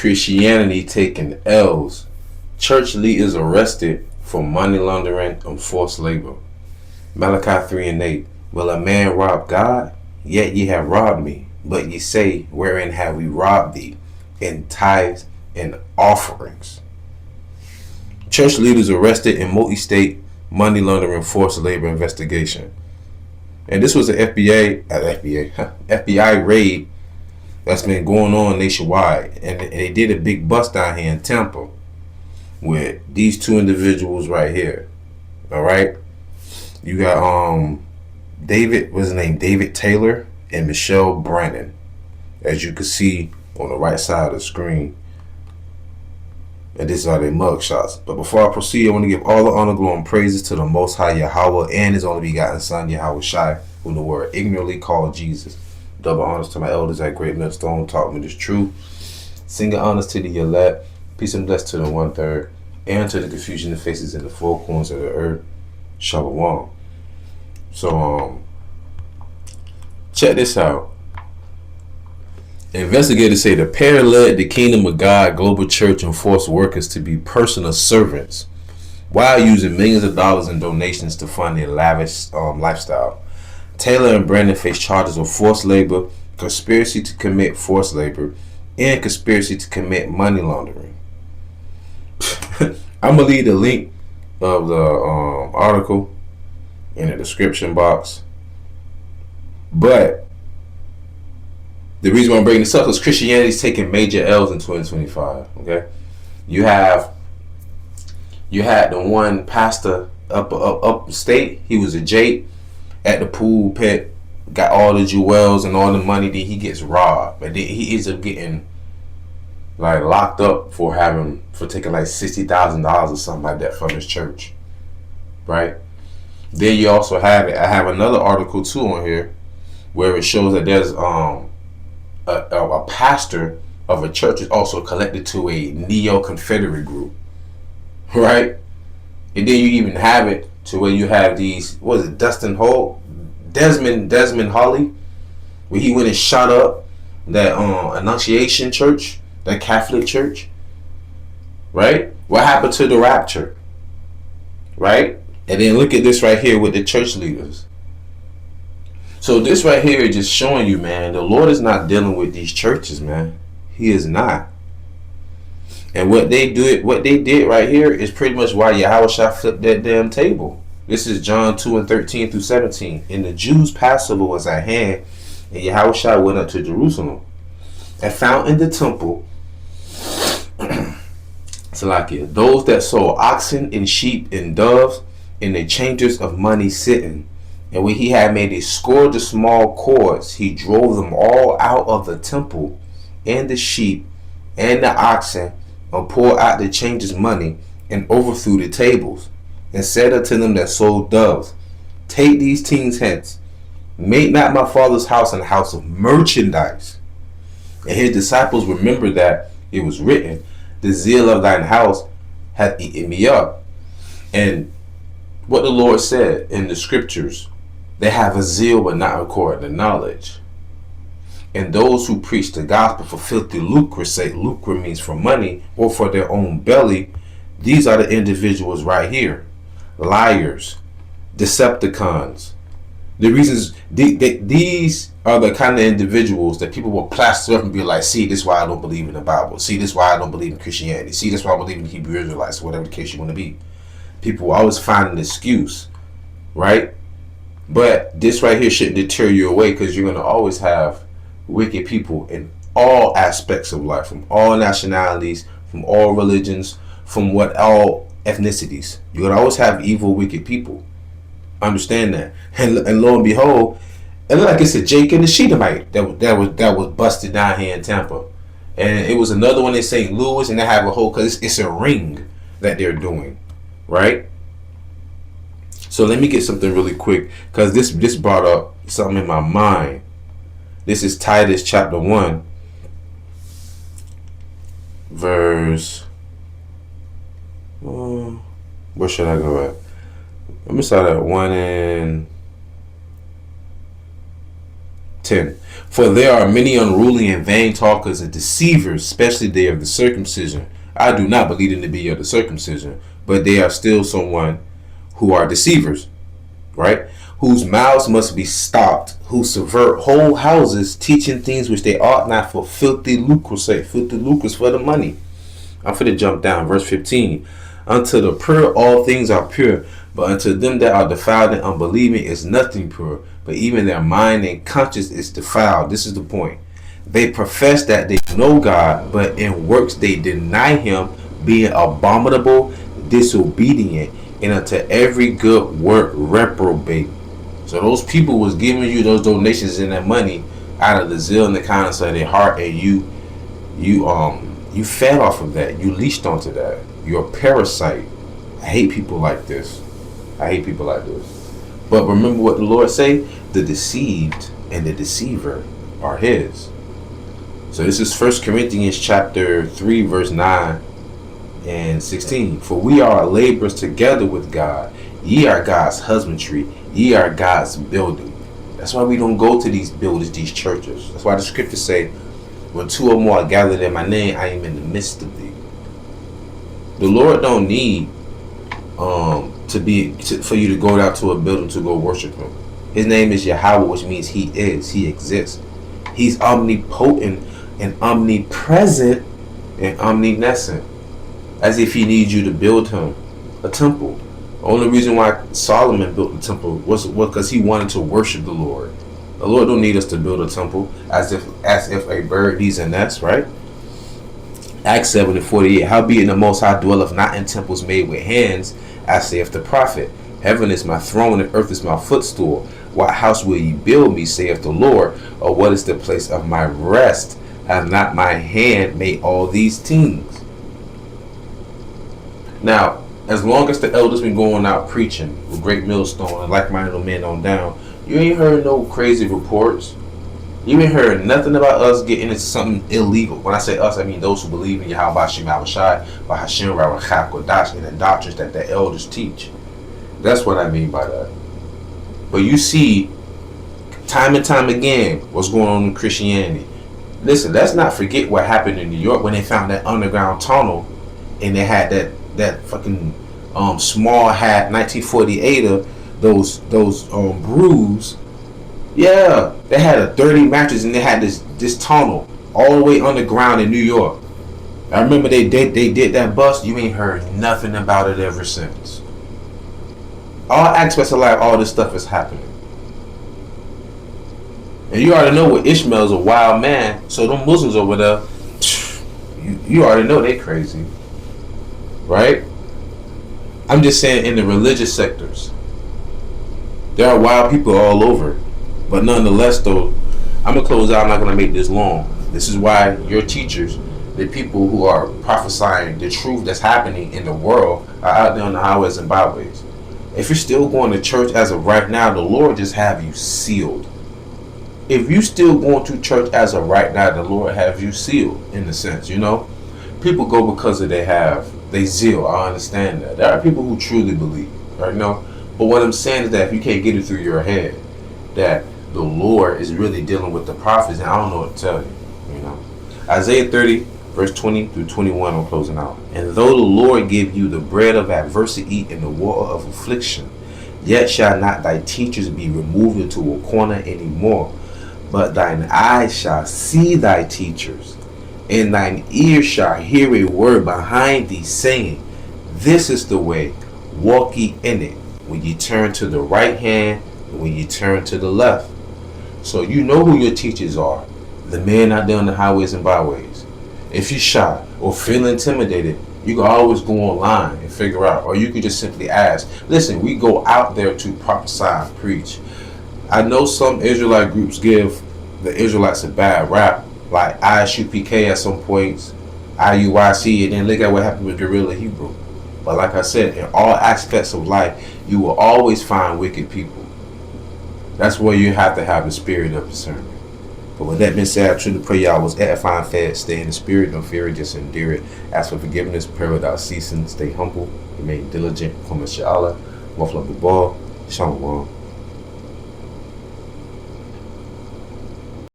Christianity taking L's. Church leaders arrested for money laundering and forced labor. Malachi 3:8. Will a man rob God? Yet ye have robbed me. But ye say, wherein have we robbed thee? In tithes and offerings. Church leaders arrested in multi-state money laundering forced labor investigation. And this was an FBI raid that's been going on nationwide. And they did a big bust down here in Tampa with these two individuals right here. All right. You got David, what's his name? David Taylor and Michelle Brannon, as you can see on the right side of the screen. And these are their mug shots. But before I proceed, I want to give all the honor, glory, and praises to the Most High Yahawah and His only begotten Son, YAHAWASHI, whom the world ignorantly called Jesus. Double honors to my elders at Great Millstone, taught me this truth. Single honors to the elect. Peace and bless to the 1/3. And to the confusion that faces in the four corners of the earth. Shalom. So, check this out. Investigators say the pair led the Kingdom of God Global Church and forced workers to be personal servants while using millions of dollars in donations to fund their lavish lifestyle. Taylor and Brandon face charges of forced labor, conspiracy to commit forced labor, and conspiracy to commit money laundering. I'm going to leave the link of the article in the description box. But the reason why I'm bringing this up is Christianity is taking major L's in 2025. Okay, you had the one pastor upstate. He was a Jake at the pool pit, got all the jewels and all the money. Then he gets robbed, and then he ends up getting like locked up for taking like $60,000 or something like that from his church, right? Then you also have it. I have another article too on here where it shows that there's a pastor of a church is also connected to a neo-Confederate group, right? And then you even have it to where you have these, what is it, Desmond Holly, where he went and shot up that Annunciation Church, that Catholic church, right? What happened to the rapture, right? And then look at this right here with the church leaders. So this right here is just showing you, man, the Lord is not dealing with these churches, man. He is not. And what they did right here is pretty much why Yahawashi flipped that damn table. This is John 2:13-17. And the Jews' Passover was at hand, and Yahawashi went up to Jerusalem and found in the temple Salakia, those that sold oxen and sheep and doves and the changers of money sitting. And when he had made a score of small cords, he drove them all out of the temple, and the sheep and the oxen, and poured out the changers' money, and overthrew the tables, and said unto them that sold doves, take these things hence, make not my father's house an house of merchandise. And his disciples remembered that it was written, the zeal of thine house hath eaten me up. And what the Lord said in the scriptures, they have a zeal but not according to knowledge. And those who preach the gospel for filthy lucre, say lucre means for money or for their own belly, these are the individuals right here. Liars, Decepticons. The reasons these are the kind of individuals that people will plaster up and be like, see, this is why I don't believe in the Bible. See, this is why I don't believe in Christianity. See, this is why I believe in Hebrew Israelites, whatever the case you want to be. People will always find an excuse, right? But this right here shouldn't deter you away, because you're going to always have wicked people in all aspects of life, from all nationalities, from all religions, from all ethnicities. You're going to always have evil, wicked people. Understand that. And lo and behold, it looked like it's a Jake and the Sheetamite that was busted down here in Tampa. And it was another one in St. Louis, and they have a whole, because it's a ring that they're doing, right? So let me get something really quick, because this brought up something in my mind. This is Titus chapter 1, verse, where should I go at? Let me start at 1 and 10. For there are many unruly and vain talkers and deceivers, especially they of the circumcision. I do not believe them to be of the circumcision, but they are still someone who are deceivers, right? Whose mouths must be stopped, who subvert whole houses, teaching things which they ought not, for filthy lucre's sake. Filthy lucre's for the money. I'm finna jump down, verse 15. Unto the pure all things are pure, but unto them that are defiled and unbelieving is nothing pure, but even their mind and conscience is defiled. This is the point. They profess that they know God, but in works they deny him, being abominable, disobedient, and unto every good work reprobate. So those people was giving you those donations and that money out of the zeal and the kindness of their heart, and you fed off of that. You leashed onto that. You're a parasite. I hate people like this. I hate people like this. But remember what the Lord say: the deceived and the deceiver are his. So this is 1 Corinthians chapter 3, verse 9 and 16. For we are laborers together with God. Ye are God's husbandry. Ye are God's building. That's why we don't go to these buildings, these churches. That's why the scriptures say, when two or more are gathered in my name, I am in the midst of thee. The Lord don't need for you to go out to a building to go worship him. His name is YAHAWAH, which means he is, he exists. He's omnipotent and omnipresent and omniscient, as if he needs you to build him a temple. The only reason why Solomon built the temple was because he wanted to worship the Lord. The Lord don't need us to build a temple as if a bird needs a nest, right? Acts 7 and 48. Howbeit the Most High dwelleth not in temples made with hands, as saith the prophet. Heaven is my throne and earth is my footstool. What house will ye build me, saith the Lord? Or what is the place of my rest? Have not my hand made all these things? Now, as long as the elders been going out preaching with great millstone and like-minded men on down, you ain't heard no crazy reports. You ain't heard nothing about us getting into something illegal. When I say us, I mean those who believe in YAHAWASHI, RAWACHAA, QADASH, and the doctrines that the elders teach. That's what I mean by that. But you see, time and time again, what's going on in Christianity. Listen, let's not forget what happened in New York when they found that underground tunnel, and they had that fucking small hat 1948 those brews. Yeah, they had a dirty mattress and they had this tunnel all the way underground in New York. I remember they did that bust. You ain't heard nothing about it ever since. All aspects of life, all this stuff is happening. And you already know what Ishmael's a wild man. So them Muslims over there, you already know they crazy, right? I'm just saying in the religious sectors, there are wild people all over. But nonetheless, though, I'm gonna close out. I'm not gonna make this long. This is why your teachers, the people who are prophesying the truth that's happening in the world, are out there on the highways and byways. If you're still going to church as of right now, the Lord just have you sealed. If you still going to church as of right now, the Lord have you sealed, in a sense, you know. People go because of they zeal. I understand that. There are people who truly believe, right? No, but what I'm saying is that if you can't get it through your head that the Lord is really dealing with the prophets, and I don't know what to tell you, you know. Isaiah 30, verse 20 through 21, I'm closing out. And though the Lord give you the bread of adversity and the water of affliction, yet shall not thy teachers be removed into a corner any more, but thine eyes shall see thy teachers, and thine ears shall hear a word behind thee, saying, This is the way, walk ye in it, when ye turn to the right hand, and when ye turn to the left. So you know who your teachers are, the men out there on the highways and byways. If you're shy or feel intimidated, you can always go online and figure out, or you can just simply ask. Listen, we go out there to prophesy and preach. I know some Israelite groups give the Israelites a bad rap, like ISUPK at some points, IUIC, and then look at what happened with Guerrilla Hebrew. But like I said, in all aspects of life, you will always find wicked people. That's where you have to have the spirit of discernment. But with that being said, I truly pray y'all was edifying, fed, stay in the spirit, don't fear it, just endure it. Ask for forgiveness, pray without ceasing, stay humble, remain diligent, come inshallah, muffle up the ball, shalom.